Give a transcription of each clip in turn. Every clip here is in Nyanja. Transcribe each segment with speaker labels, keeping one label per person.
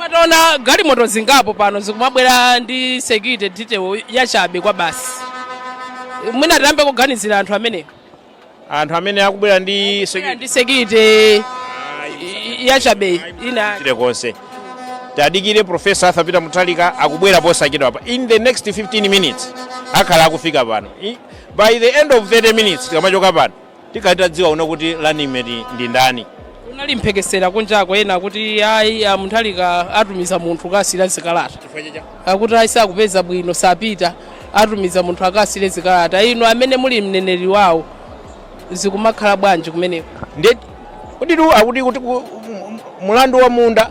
Speaker 1: Patona galimoto zingapo pano zikumabwera ndi security detail yachabe kwa basi. Mwina tambe kuganizira anthu amene.
Speaker 2: Anthu amene akubwera ndi
Speaker 1: security yachabe ina.
Speaker 2: Konse. Tadikire Professor Arthur Mutharika akubwera posachedwa apa. In the next 15 minutes akhala akufika pano. By the end of 30 minutes tikamachoka pano tikatadziwa uno kuti Runningmate ndi ndani.
Speaker 1: Unali mphekesera kunjako ena kuti ayi Mutharika atumiza munthu kasira zikalata. Akuti ayisakupeza bwino sapita atumiza munthu akasire zikalata. Ino amene muli mneneri wawo zikumakhala bwanji kumeneko.
Speaker 2: Kuti akuti mulandu wa munda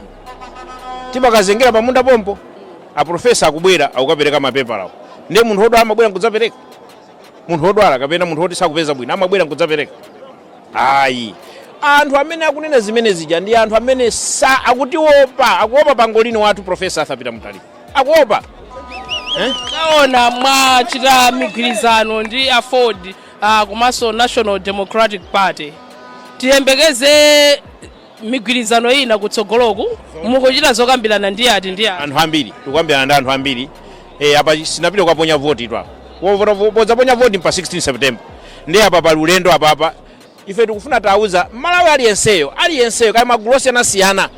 Speaker 2: tibakazengera pa munda pompo a professor akubwera akukapereka mapepa lawo. Ndiye munthu odwala amabwera kudzapereka. Munthu odwala kapena munthu oti sakupeza bwino amabwera kudzapereka. Ayi. Anthu amene akunena zimene zija ndi anthu amene akuopa pangolino wathu Professor Arthur Mutharika. Akuopa.
Speaker 1: Kaona mwachita migwirizano ndi Afford komanso National Democratic Party. Tiyembekeze migwirizano ina kutsogoloku mukuchita zokambirana ndi ati.
Speaker 2: Anthu ambiri, tikukambirana ndi anthu ambiri. Apa sinapita kuponya vote itwa. Pozaponya vote pa 16 September. Ndi apa pali ulendo apapa. Ife tikufuna tauza Malawi aliyenseyo kaya magulu osiyana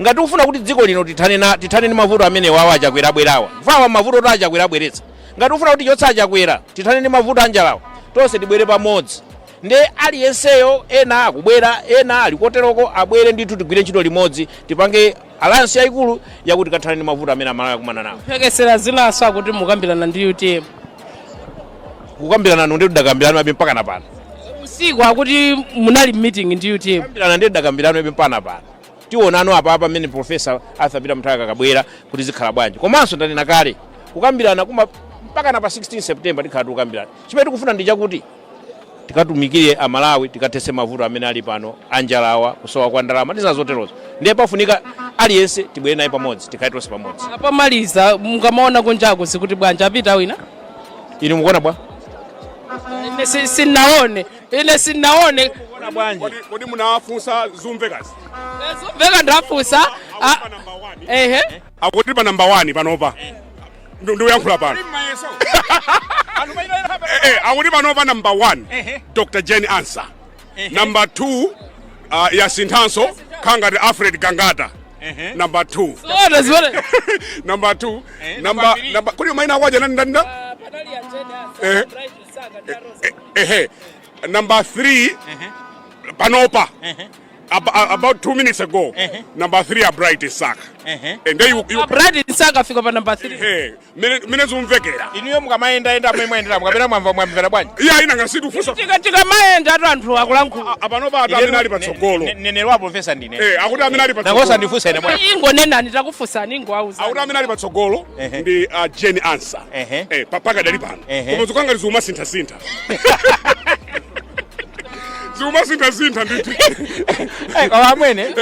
Speaker 2: ngati ufuna kuti dziko lino tithane ndi mavuto amene wawo achakwera abwerawa. Vawa mavuto to achakwera abweretsa. Ngati ufuna kuti chotsa achakwera tithane ndi mavuto anjalawo. Tonse tibwere pamodzi. Ndi aliyenseyo ena akubwera ena alikoteroko abwere ndithu tigwire ntchito limodzi tipange alliance yayikulu yakuti kathane ndi mavuto amene Malawi akumana nawo.
Speaker 1: Mphekesera zinaso akuti mukambirana ndi UTM.
Speaker 2: Kukambirana ndi dakambirana mabe mpaka na pano.
Speaker 1: Usiku akuti munali meeting ndi UTM.
Speaker 2: Kukambirana ndi dakambirana mabe mpaka na pano. Tionano apa amene Professor Arthur Mutharika akabwera kuti zikhala bwanji. Komanso ndanena kale kukambirana mpaka na pa 16 September tikhala tukambirana. Chimene tikufuna ndi chakuti tikatumikire Amalawi tikathese mavuto amene ali pano anjalawa kusowa kwa ndalama tizazoterozo. Ndiye pafunika aliyense tibwere naye pamodzi tikaitonse pamodzi.
Speaker 1: Apamaliza mukamaona kunjako sikuti bwanja apita wina.
Speaker 2: Ine mukuona bwa?
Speaker 1: Ine sinaone.
Speaker 3: Kodi munawafunsa zumvekazi?
Speaker 1: Zumveka ndafunsa.
Speaker 3: Akuti pa number 1 panopa. Ndio yankhula pano. Akuti panopa number 1 Dr. Jane Answer. Number 2 Yasinthanso Kangati Alfred Gangata. Number 2. Number 2 number kuli maina kwaje nani? Number 3 panopa. About 2 minutes ago, number 3 Bright Isaka. And then you
Speaker 1: Bright Isaka fika pa number 3.
Speaker 3: Mine zumvekera.
Speaker 2: Iniyo mukamaenda mwemwendera mukapera mwamvera bwanji.
Speaker 3: Yeah, ina ngasidu fusa.
Speaker 1: Tika maenda atu anthu akulankhula.
Speaker 3: Apanopa amene ali patsogolo.
Speaker 2: Nene wa professor ndine.
Speaker 3: Akuti amene ali patsogolo.
Speaker 2: Nangosa ndifusa ine bwana.
Speaker 1: Ingonena nditakufusa ingo auza.
Speaker 3: Akuti amene ali patsogolo ndi Jane Answer. Paka dali pano. Koma zukanga zuma sintha. Zuma sintha nditi.
Speaker 2: Kwa mwene.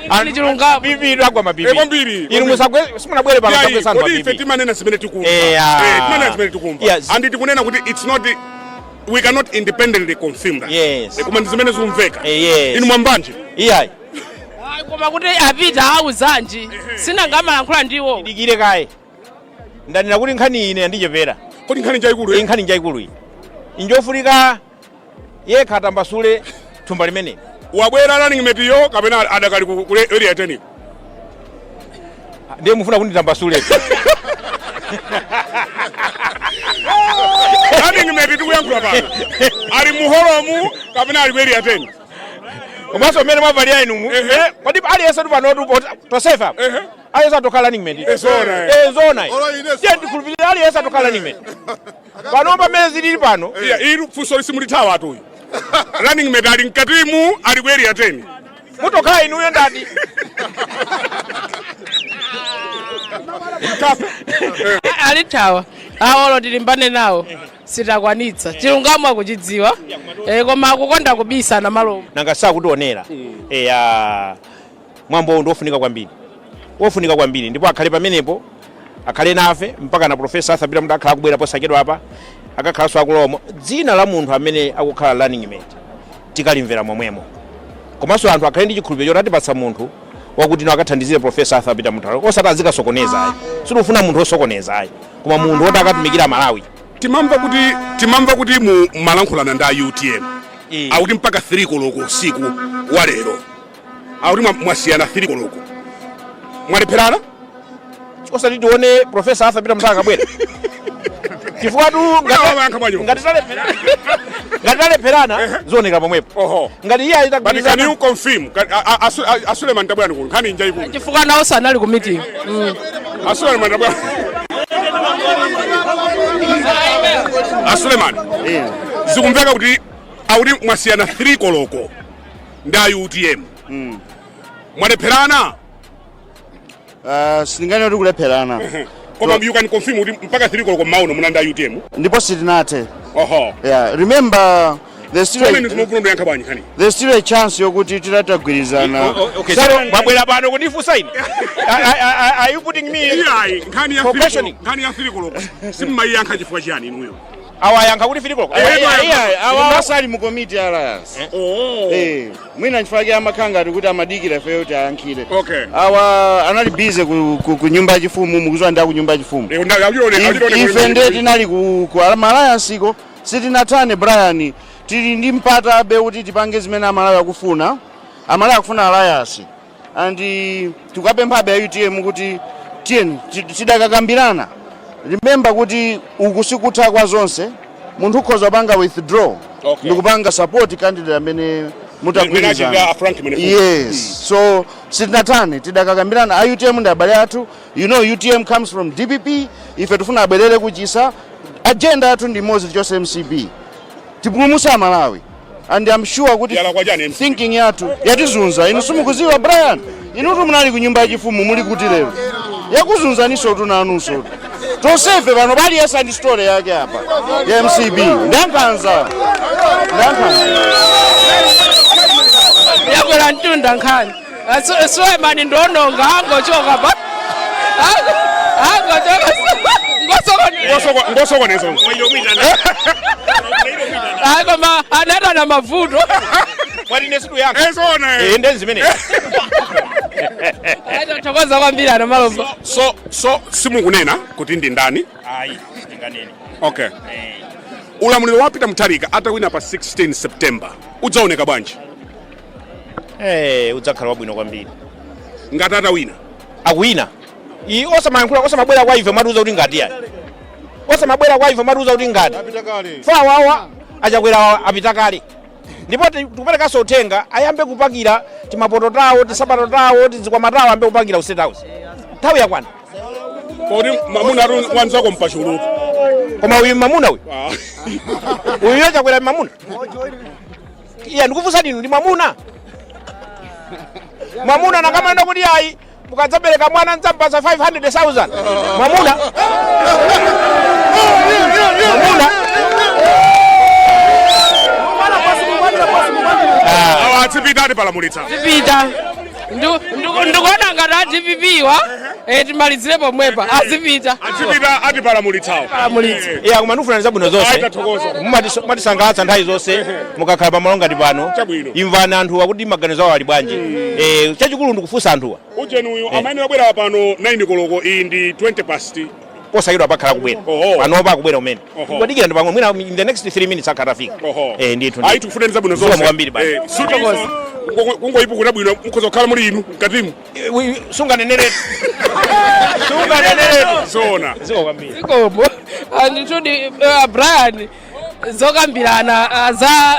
Speaker 1: Ani chilunga
Speaker 2: bibi agwa mabibi.
Speaker 3: Kwambiri.
Speaker 2: Inu musagwe simunabwere pano tabwesa mabibi.
Speaker 3: Kodi ife timanena zimene tikumva. Timanena zimene tikumva. Andi tikunena kuti it's not we cannot independently confirm that.
Speaker 2: Yes.
Speaker 3: Koma zimene zumveka.
Speaker 2: Yes.
Speaker 3: Inu mwambanje.
Speaker 2: Iyayi.
Speaker 1: Koma kuti apita auzanji. Sina ngamalankhula ndiwo.
Speaker 2: Dikire kaye. Ndanena kuti nkhani ine ndichepera.
Speaker 3: Kodi nkhani njayikulu.
Speaker 2: Nkhani njayikulu iyi. Injofulika yekha tambasule thumba limene.
Speaker 3: Wabwera Runningmate yo kapena adakali ku area 10.
Speaker 2: Ndiye mufuna kunditambasule.
Speaker 3: Runningmate tikuyankhula pano. Ali muholomu kapena ali ku area 10.
Speaker 2: Komanso mmene mwavalia inu. Kodi aliyense tupano tosefa. Aliyense atokhala Runningmate. Zona. Ndiye ndikhulupirira aliyense atokhala Runningmate. Pano pamene zilili pano.
Speaker 3: Iri funso lisimulithawa atuyi. Runningmate ali mkatimu ali ku area 10.
Speaker 2: Mutokhala inuyo ndati.
Speaker 1: Alitawa. Awolo tilimbane nawo. Sitakwanitsa. Chilungamo akuchidziwa. Koma akukonda kubisa Namalomba.
Speaker 2: Nanga sakutionera. Mwambo ndofunika kwambiri. Wofunika kwambiri ndipo akhale pamenepo. Akhale nafe mpaka na Professor Arthur Mutharika akhala kubwera posachedwa apa. Akakhala swakulomo. Dzina la munthu amene akukhala Runningmate. Tikalimvera momwemo. Komanso anthu akhale ndi chikhulupiriro choti atipatsa munthu wakuti akathandizire Professor Arthur Peter Mutharika osati azikasokoneza ayi sikufuna munthu osokoneza ayi koma munthu woti akatumikira Malawi.
Speaker 3: timamva kuti mu malankhulana nda UTM akuti mpaka 3 koloko usiku wa lero akuti mwasiyana 3 koloko mwalepherana
Speaker 2: osati tione Professor Arthur Peter Mutharika abwera chifukwa tu ngati talepherana zioneka pomwepo ngati iye
Speaker 3: can you confirm Asuleman tabwera kuno nkhani njai kuno
Speaker 1: chifukwa nawo sanali ku meeting
Speaker 3: Asuleman tabwera Asuleman zikumveka kuti akuti mwasiyana 3 koloko nda UTM mwalepherana
Speaker 4: silingani kuti kulepherana
Speaker 3: koma you can confirm kuti mpaka 3 koloko mauno munanda UTM
Speaker 4: ndipo sitinathe yeah remember there's still a chance yokuti titatagwirizana
Speaker 2: babwera pano kundifunsa ine are you putting me
Speaker 3: nkhani ya 3 koloko simmayiyankha chifukwa chiyani inuyo
Speaker 2: awayankha kuti 3 koloko
Speaker 4: asali mu committee alliance mwina nchifukwa amakhanga kuti amadikira ife kuti ayankhire awa anali busy ku nyumba yachifumu mukuzwa ndi ku nyumba yachifumu ife ndiye tinali ku alliance iko sitinathane Brian tili ndi mpata abe kuti tipange zimene Amalawi akufuna alliance and tikapempha abe UTM kuti tiyeni tidakakambirana remember kuti ukusikutha kwa zonse munthu ukhoza panga withdraw ndikupanga support candidate amene mutagwirizana yes so sitinathane tidakakambirana UTM ndi abale athu UTM comes from DPP ife tifuna abwerere kuchisa agenda athu ndi imodzi chose MCB tipulumutsa Malawi and I'm sure kuti thinking yathu yatizunza inu simukuziwa Brian inutu munali ku nyumba yachifumu muli kuti lero yakuzunzaniso tunanunso tosefe pano bali yesa ndi story yake apa ya MCB ndankhanza
Speaker 1: yakwera ntunda nkhani Suleiman ndononga angochoka pa
Speaker 3: ngosokoneza
Speaker 1: koma anata na mavuto
Speaker 2: kwani nesu yanka ende zimene
Speaker 1: thokoza kwambiri Namalomba
Speaker 3: so simukunena kuti ndi ndani
Speaker 2: ayi ndinganene
Speaker 3: okay ulamuliro wa Peter Mutharika atawina pa 16 September udzaoneka bwanji
Speaker 2: udzakhala wabwino kwambiri
Speaker 3: ngati atawina
Speaker 2: akuwina osamayankhula osamabwera kwa ife matuza kuti ngati yani osamabwera kwa ife matuza kuti ngati fawawa achakwera apita kale ndipo tikuperekanso uthenga ayambe kupakira timapoto tawo tisapato tawo tizikwama tawo ambe kupakira ku State House nthawi yakwana
Speaker 3: kodi mamuna wanzako mpachulutu
Speaker 2: koma uyu mamuna uyu achakwera mamuna iya ndikufunsa dinu ndi mamuna nakamaenda kuti ayi mukadzabereka mwana ndzambasa 500,000 mamuna
Speaker 3: atipita atipalamulitsa
Speaker 1: tipita ndikuona ngati atipipiwa timalizire pomwepa azipita
Speaker 3: atipalamulitsawo
Speaker 2: koma ndikufuna zabwino zonse mumatisangalatsa nthawi zonse mukakhala pamalo ngati pano imvani anthu akuti maganizo awo ali bwanji chachikulu ndikufunsa anthuwa
Speaker 3: ujeni uyu amayenera wabwera pano 9 koloko iyi ndi 20 past
Speaker 2: posayidwa pakhala kubwera panopa akubwera umene kwadikira ndi pamwe mwina in the next 3 minutes akhala afika ndithu
Speaker 3: ayi tikufuna zabwino zonse
Speaker 2: kwambiri basi
Speaker 3: kungoyipukuta bwino mukhoza kukhala muli inu mkatimu
Speaker 2: sunganeneretu
Speaker 3: zona
Speaker 1: zikomo anditudi Brian zokambirana za